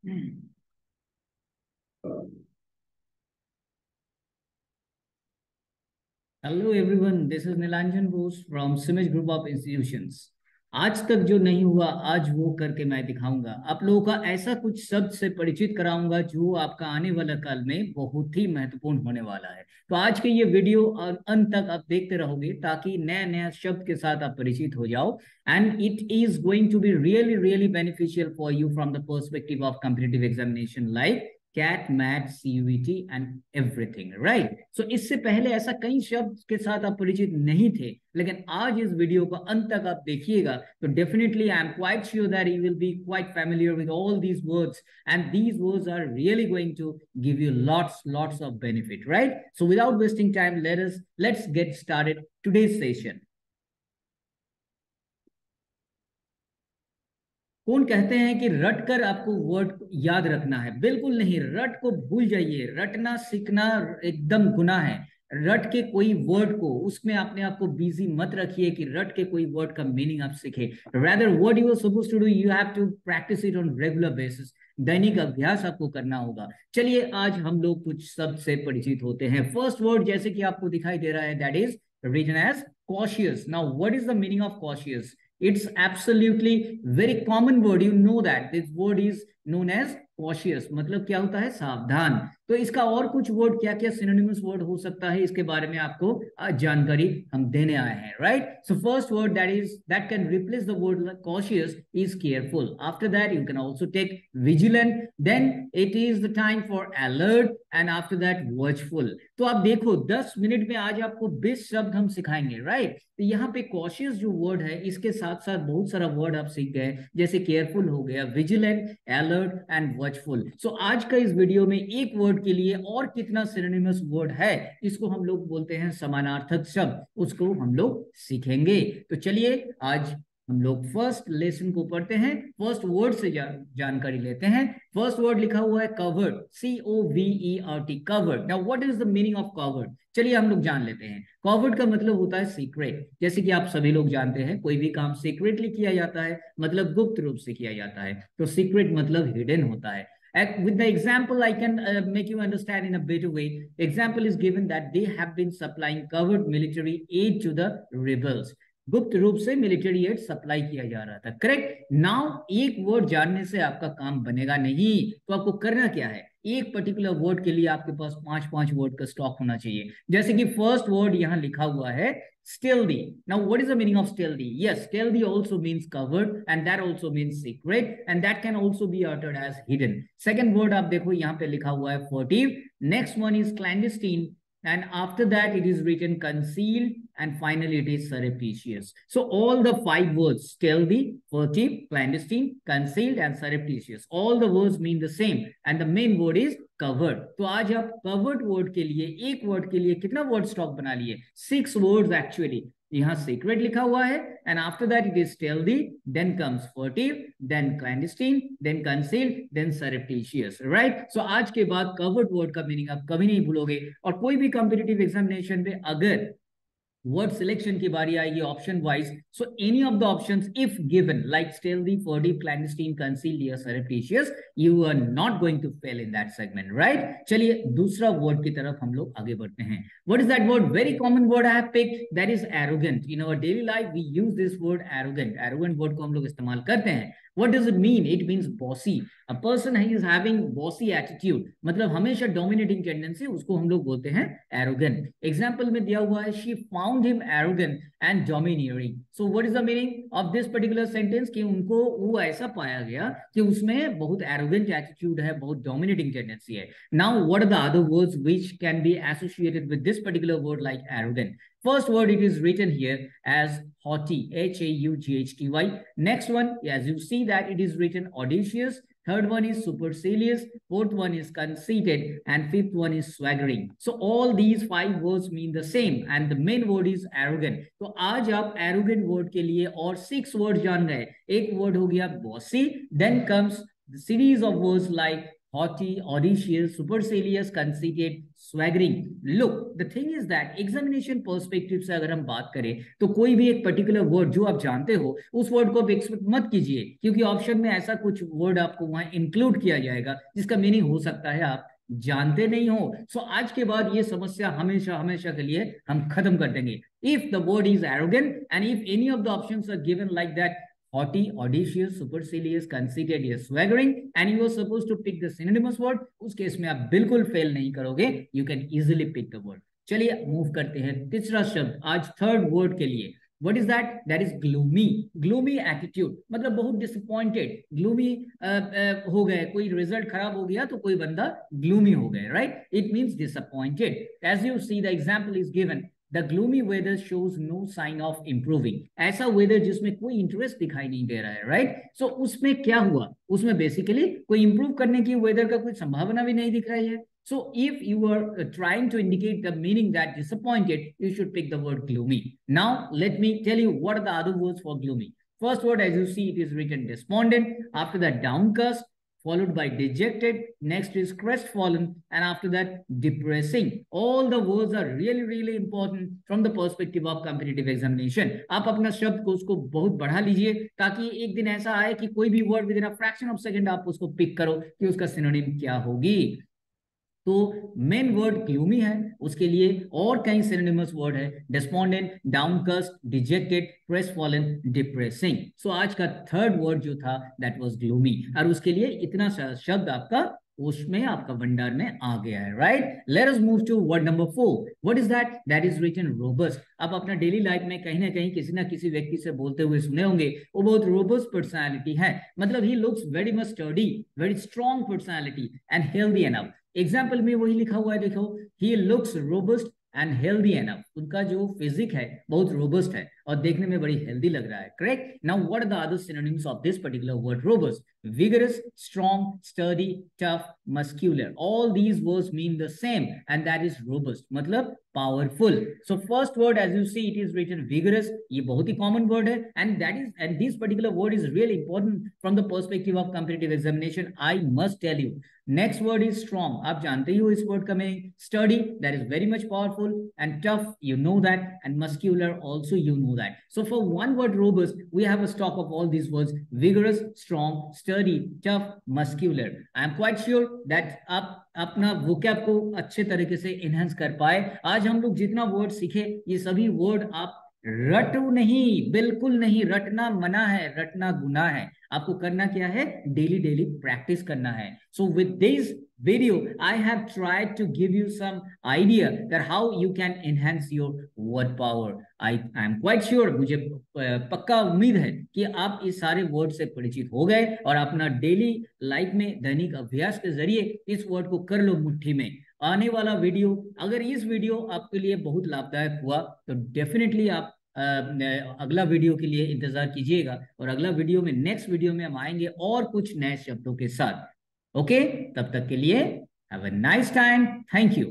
Hello everyone, this is Nilanjan Bose from Simage group of institutions. आज तक जो नहीं हुआ आज वो करके मैं दिखाऊंगा। आप लोगों का ऐसा कुछ शब्द से परिचित कराऊंगा जो आपका आने वाला काल में बहुत ही महत्वपूर्ण होने वाला है। तो आज के ये वीडियो और अंत तक आप देखते रहोगे ताकि नया नया शब्द के साथ आप परिचित हो जाओ। And it is going to be really really beneficial for you from the perspective of competitive examination like CAT MAT CUET and everything, right. So इससे पहले ऐसा कई शब्द के साथ आप परिचित नहीं थे, लेकिन आज इस वीडियो को अंत तक आप देखिएगा तो definitely I am quite sure that you will be quite familiar with all these words, and these words are really going to give you lots lots of benefit, right. So without wasting time let's get started today's session. कौन कहते हैं कि रट कर आपको word याद रखना है? बिल्कुल नहीं, रट को भूल जाइए। रटना सीखना एकदम गुनाह है। रट के कोई वर्ड को उसमें अपने आप को बिजी मत रखिए कि रट के कोई वर्ड का मीनिंग आप सीखे। Rather what you are supposed to do, you have to practice it on regular basis. दैनिक अभ्यास आपको करना होगा। चलिए आज हम लोग कुछ शब्द से परिचित होते हैं। फर्स्ट वर्ड जैसे कि आपको दिखाई दे रहा है, that is written as cautious. Now what is the meaning of cautious? It's absolutely very common word. You know that this word is known as cautious. मतलब क्या होता है? सावधान। तो इसका और कुछ वर्ड क्या क्या सिनोनिमस वर्ड हो सकता है, इसके बारे में आपको जानकारी हम देने आए हैं, right. So first word that can replace the word cautious is careful. After that you can also take vigilant, then it is the time for alert, and after that watchful. तो आप देखो 10 मिनट में आज आपको 20 शब्द हम सिखाएंगे, right. तो यहाँ पे कॉशियस जो वर्ड है इसके साथ साथ बहुत सारा वर्ड आप सीख गए, जैसे केयरफुल हो गया, विजिलेंट, अलर्ट एंड वॉचफुल। सो आज का इस वीडियो में एक वर्ड के लिए और कितना सिनोनिमस वर्ड है, इसको हम लोग बोलते हैं समानार्थक शब्द, उसको हम लोग सीखेंगे। तो चलिए आज हम लोग फर्स्ट लेसन को पढ़ते हैं, फर्स्ट वर्ड से जानकारी लेते हैं। फर्स्ट वर्ड लिखा हुआ है covered, COVERT, covered. Now what is the meaning of covered? चलिए हम लोग जान लेते हैं। कवर्ड का मतलब होता है सीक्रेट। जैसे कि आप सभी लोग जानते हैं कोई भी काम सीक्रेटली किया जाता है, मतलब गुप्त रूप से किया जाता है। तो सीक्रेट मतलब हिडन होता है। With the example, I can make you understand in a better way. Example is given that they have been supplying covered military aid to the rebels. गुप्त रूप से मिलिट्री एड सप्लाई किया जा रहा था, करेक्ट। नाउ एक word जानने से आपका काम बनेगा नहीं, तो आपको करना क्या है? एक पर्टिकुलर वर्ड के लिए आपके पास 5-5 वर्ड का स्टॉक होना चाहिए। जैसे कि फर्स्ट वर्ड यहाँ लिखा हुआ है stealthy. Now what is the meaning of stealthy? Yes, stealthy also means covered, and that also means secret, and that can also be uttered as hidden. Second word आप देखो यहाँ पे लिखा हुआ है furtive. Next one is clandestine, and after that it is written concealed, and finally it is surreptitious. So all the 5 words, stealthy, furtive, clandestine, concealed and surreptitious, all the words mean the same, and the main word is covered. तो आज आप covered word के लिए, एक word के लिए कितना word stock बना लिए? 6 words actually. यहाँ secret लिखा हुआ है, and after that it is stealthy, then comes furtive, then clandestine, then concealed, then surreptitious, right? So आज के बाद covered word का meaning आप कभी नहीं भूलोगे। और कोई भी competitive examination में अगर वर्ड सिलेक्शन की बारी आएगी option wise, so any of the options if given like stealthy, furtive, clandestine, concealed या surreptitious, you are not going to fail in that segment, right. चलिए दूसरा वर्ड की तरफ हम लोग आगे बढ़ते हैं। What is that word? Very common word I have picked, that is arrogant. In our daily life we use this word arrogant. Arrogant word को हम लोग इस्तेमाल करते हैं। What does it mean? It means bossy. A person who is having bossy attitude, मतलब हमेशा dominating tendency, उसको हम लोग बोलते हैं arrogant. Example में दिया हुआ है she found him arrogant and domineering. So what is the meaning of this particular sentence? कि उनको वो ऐसा पाया गया कि उसमें बहुत arrogant attitude है, बहुत dominating tendency है। Now what are the other words which can be associated with this particular word like arrogant? First word, it is written here as haughty, HAUGHTY. Next one, as you see that it is written audacious. Third one is supercilious. Fourth one is conceited. And fifth one is swaggering. So all these 5 words mean the same. And the main word is arrogant. तो आज आप arrogant word के लिए और 6 words जान गए। एक word हो गया bossy. Then comes the series of words like haughty, audacious, supercilious, conceited, swaggering. Look, the thing is that examination perspective से अगर हम बात करें तो कोई भी एक पर्टिकुलर वर्ड जो आप जानते हो उस वर्ड को आप एक्सपेक्ट मत कीजिए, क्योंकि ऑप्शन में ऐसा कुछ वर्ड आपको वहां इंक्लूड किया जाएगा जिसका मीनिंग हो सकता है आप जानते नहीं हो। सो आज के बाद ये समस्या हमेशा हमेशा के लिए हम खत्म कर देंगे। If the word is arrogant and if any of the options are given like that, haughty, audacious, supercilious, conceited, या swaggering, and you are supposed to pick the synonymous word, उस केस में आप बिल्कुल फेल नहीं करोगे, you can easily pick the word। चलिए move करते हैं तीसरा शब्द आज थर्ड वर्ड के लिए। What is that? That is gloomy. Gloomy attitude, मतलब बहुत disappointed, gloomy हो गए, कोई रिजल्ट खराब हो गया तो कोई बंदा gloomy हो गए, right? It means disappointed. As you see, the example is given. The gloomy weather shows no sign of improving. ऐसा वेदर जिसमें कोई इंटरेस्ट दिखाई नहीं दे रहा है, राइट? सो उसमें क्या हुआ? उसमें बेसिकली कोई इंप्रूव करने की वेदर का कोई संभावना भी नहीं दिख रही है। So if you are trying to indicate the meaning that disappointed, you should pick the word gloomy. Now let me tell you what are the other words for gloomy. First word, as you see, it is written despondent. After that, downcast, followed by dejected. Next is crestfallen, and after that, depressing. All the words are really, really important from the perspective of competitive examination. आप अपना शब्द को उसको बहुत बढ़ा लीजिए ताकि एक दिन ऐसा आए कि कोई भी word with in a fraction of second आप उसको पिक करो कि उसका सिनोनिम क्या होगी। तो मेन वर्ड ग्लूमी है, उसके लिए और कई सिनोनिमस वर्ड है, डेस्पोंडेंट, डाउनकास्ट, डिजेक्टेड, क्रेस्टफॉलन, डिप्रेसिंग। सो आज का थर्ड वर्ड जो था दैट वाज ग्लूमी, और उसके लिए इतना शब्द आपका उसमें आपका भंडार में आ गया है, right? Let us move to word number 4। What is that? That is written robust. आप अपना डेली लाइफ में कहीं ना कहीं किसी ना किसी व्यक्ति से बोलते हुए सुने होंगे वो बहुत रोबस्ट पर्सनालिटी है, मतलब he looks very much study, very strong personality and healthy enough. Example में वही लिखा हुआ है, देखो, he looks robust and healthy enough. उनका जो फिजिक है बहुत रोबस्ट है और देखने में बड़ी हेल्दी लग रहा है, correct? Now what are the other synonyms of this particular word robust? vigorous, strong, sturdy, tough, muscular. All these words mean the same, and that is robust, मतलब powerful. So first word, as you see, it is written vigorous. ये बहुत ही common word है, and this particular word is really important from the perspective of competitive examination. I must tell you. Next word is strong. आप जानते ही हो इस word का meaning. Sturdy, that is very much powerful, and tough, you know that, and muscular also you know that. So for one word robust, we have a stock of all these words: vigorous, strong, sturdy, tough, muscular. I am quite sure that आप अपना vocab को अच्छे तरीके से enhance कर पाए। आज हम लोग जितना वर्ड सीखे ये सभी वर्ड आप रटो नहीं, बिल्कुल नहीं, रटना मना है, रटना गुनाह है। आपको करना क्या है? डेली डेली प्रैक्टिस करना है। So with this video I have tried to give you some idea that how you can enhance your word power. I am quite sure, मुझे पक्का उम्मीद है कि आप इस सारे वर्ड से परिचित हो गए और अपना डेली लाइफ में दैनिक अभ्यास के जरिए इस वर्ड को कर लो मुट्ठी में। आने वाला वीडियो, अगर इस वीडियो आपके लिए बहुत लाभदायक हुआ तो डेफिनेटली आप अगला वीडियो के लिए इंतजार कीजिएगा, और अगला वीडियो में, नेक्स्ट वीडियो में हम आएंगे और कुछ नए शब्दों के साथ। ओके, तब तक के लिए have a nice time, thank you.